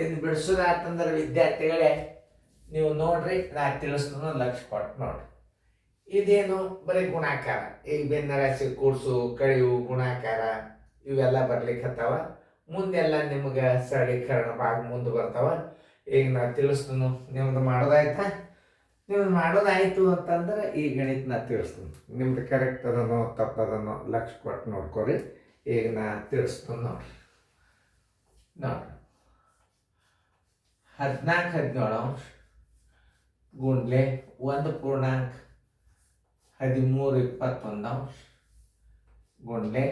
ಇದು ಬಿಡಿಸೋದಾತಂದ್ರೆ ವಿದ್ಯಾರ್ಥಿಗಳೇ ನೀವು ನೋಡ್ರಿ, ನಾ ತಿಳಿಸ್ತಾನು ಲಕ್ಷ ಕೊಟ್ಟು ನೋಡ್ರಿ. ಇದೇನು ಬರೀ ಗುಣಾಕಾರ. ಈಗ ಭಿನ್ನ ರಾಶಿ ಕೂಡ್ಸು ಕಳಿವು ಗುಣಾಕಾರ ಇವೆಲ್ಲ ಬರ್ಲಿಕ್ಕತ್ತಾವ. ಮುಂದೆಲ್ಲ ನಿಮ್ಗೆ ಸರಳೀಕರಣ ಭಾಗ ಮುಂದೆ ಬರ್ತಾವ. ಈಗ ನಾ ತಿಳಿಸ್ತಾನು. ನಿಮ್ದು ಮಾಡೋದಾಯ್ತಾ? ನಿಮ್ದು ಮಾಡೋದಾಯ್ತು ಅಂತಂದ್ರೆ ಈ ಗಣಿತ ನಾ ತಿಳಿಸ್ತೀನಿ. ನಿಮ್ದು ಕರೆಕ್ಟ್ ಅದನೋ ತಪ್ಪದನೋ ಲಕ್ಷ ಕೊಟ್ಟು ನೋಡ್ಕೊರಿ. ಈಗ ನಾ ತಿಳಿಸ್ತೀನಿ ನೋಡ್ರಿ. 14/17 ಗುಂಡ್ಲೆ 1.1321 ಗುಂಡ್ಲೆ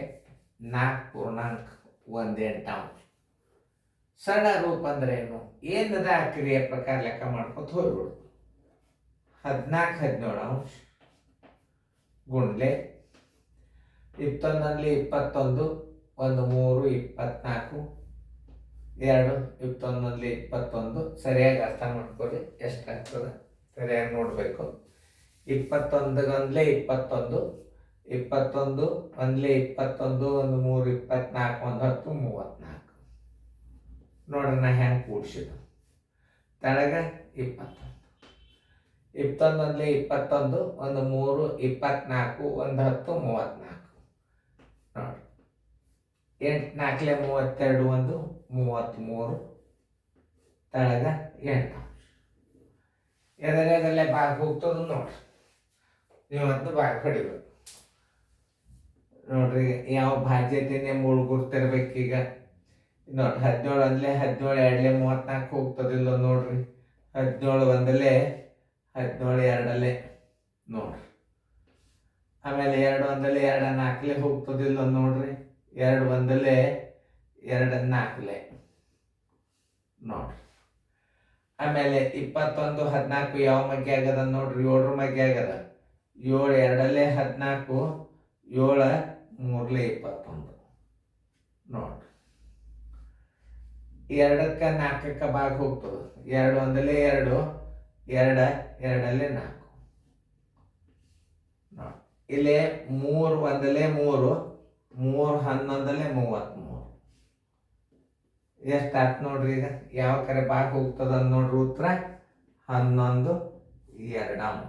4.18. ಸಣ್ಣ ರೂಪ ಅಂದ್ರೆ ಏನದ ಕ್ರಿಯೆ ಪ್ರಕಾರ ಲೆಕ್ಕ ಮಾಡ್ಕೊತ ಹೋಗ್ಬಿಡು. 14/17 ಗುಂಡ್ಲೆ 21 21 1 3 24 2 21 21. ಸರಿಯಾಗಿ ಅರ್ಥ ಮಾಡ್ಕೊಳ್ಳಿ ಎಷ್ಟಾಗ್ತದೆ ಸರಿಯಾಗಿ ನೋಡಬೇಕು. 21 21 21 1 21 1 3 24 1 10 34. ನೋಡ್ರಿ ನಾ ಹೆಂಗೆ ಕೂಡ್ಸಿದ. ತಳಗ 21 21 21 1 3 24 1 10 34. ನೋಡ್ರಿ 8 4 32 1 33. ತಳಗ 8. ಎದರಲ್ಲೇ ಭಾಗ ಹೋಗ್ತದ ನೋಡ್ರಿ. ನೀವು ಅದು ಭಾಗ ಹೊಡಿಬೇಕು ನೋಡ್ರಿ. ಯಾವ ಬಾಧ್ಯತೆನೇ ಮುಳುಗುರ್ತಿರ್ಬೇಕೀಗ. ನೋಡ್ರಿ 17 17 2 34 ಹೋಗ್ತದಿಲ್ಲ ನೋಡ್ರಿ. 17 1 17 2 ನೋಡ್ರಿ. ಆಮೇಲೆ 2 1 2 4 ಹೋಗ್ತದಿಲ್ಲ ನೋಡ್ರಿ. 2 1 2 4 ನೋಡ್ರಿ. ಆಮೇಲೆ 21 14 ಯಾವ ಮಗ್ಗೆ ಆಗದ ನೋಡ್ರಿ. 7 ಮಗ್ಗೆ ಆಗದ. 7 2 14 7 3 21 ನೋಡ್ರಿ. 2ಕ್ಕೆ 4ಕ್ಕೆ ಭಾಗ ಹೋಗ್ತದೆ. 2 1 2 2 2 4 ನೋಡಿ. ಇಲ್ಲಿ 3 1 3 3 11 33. ಎಷ್ಟಾಯ್ತು ನೋಡ್ರಿ. ಈಗ ಯಾವ ಕರೆ ಭಾಗ ಹೋಗ್ತದ ನೋಡ್ರಿ. ಉತ್ತರ 11 2.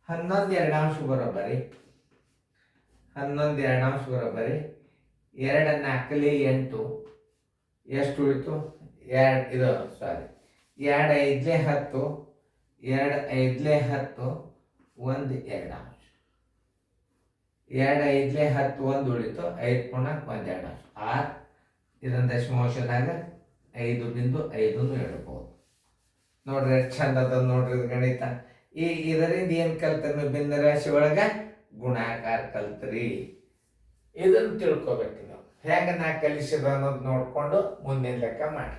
11 2 ಬರೋಬ್ಬರಿ 11 2 ಬರೋಬ್ಬರಿ 2 4 8. ಎಷ್ಟು ಉಳಿತು? 2 ಇದು ಸಾರಿ 2 5 10 2 5 10 1 2. 2 5 10 1 ಉಳಿತು. 5 ಪುನಃ 1 2 6. ಇದನ್ನು ದಶಮಾಂಶದಾಗ 5.5 ಹೇಳ್ಬೋದು. ನೋಡ್ರಿ ಎಷ್ಟು ಚಂದ ಅದ ನೋಡ್ರಿ ಗಣಿತ. ಇದರಿಂದ ಏನು ಕಲ್ತ್ರಿ? ಭಿನ್ನ ರಾಶಿ ಒಳಗೆ ಗುಣಾಕಾರ ಕಲ್ತ್ರಿ. ಇದನ್ನು ತಿಳ್ಕೊಬೇಕು ನೀವು. ಹೇಗೆ ನಾ ಕಲಿಸಿದ ಅನ್ನೋದು ನೋಡ್ಕೊಂಡು ಮುಂದಿನ ಲೆಕ್ಕ ಮಾಡಿ.